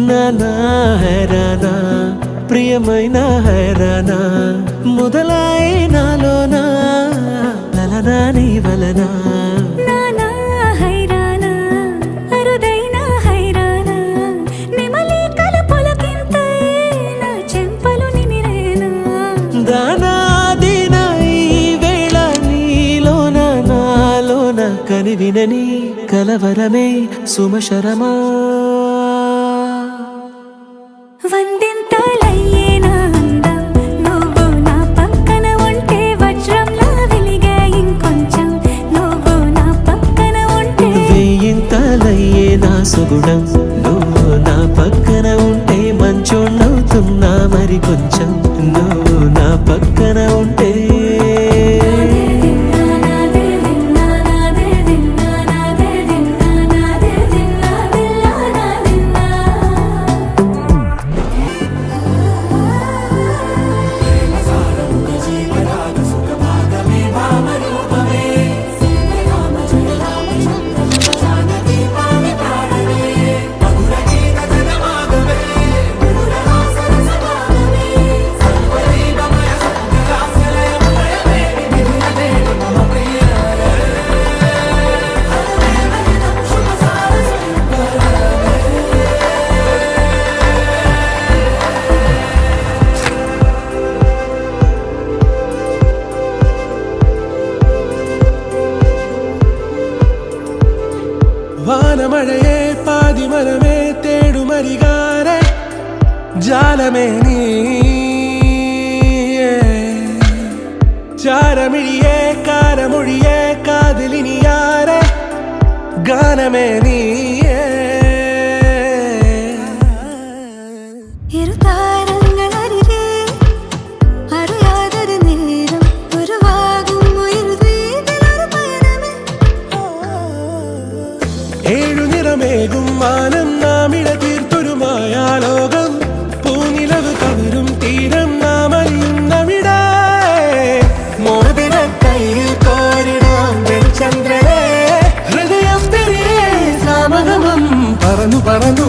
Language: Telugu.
నానా హైరానా ప్రియమైన హైరానా మొదలాయి నాలోనా లలనా నీ వలనా కనివినని కలవరమే సుమశరమా వందింతలయ్యేనా అందం నువ్వు నా పక్కన ఉంటే వజ్రంలా వెలిగే ఇంకొంచెం నువ్వు నా పక్కన ఉంటే వేయింతలయ్యేనా సుగుణం నువ్వు నా పక్కన ఉంటే మంచోణ్ణవుతున్నా మరి కొంచెం నువ్వు నా పక్కన ఉంటే വാനമഴയെ പാതിമരമേ തേടുമരികാരെ ജാലമേ നീ ചാരമിഴിയെ കാരമൊഴിയെ കാതിലിനിയാരെ ഗാനമേ നീ ഏഴുനിറമേകും മാനം നാമിട തീർത്തൊരു മായാലോകം പൂനിലവ് കവരും തീരം നാമലിയുന്നവിട മോതിര കയ്യിൽ കോരിടാം ചന്ദ്രനെ ഹൃദയം തിരികെ സാമഗമം പറന്നു പറന്നു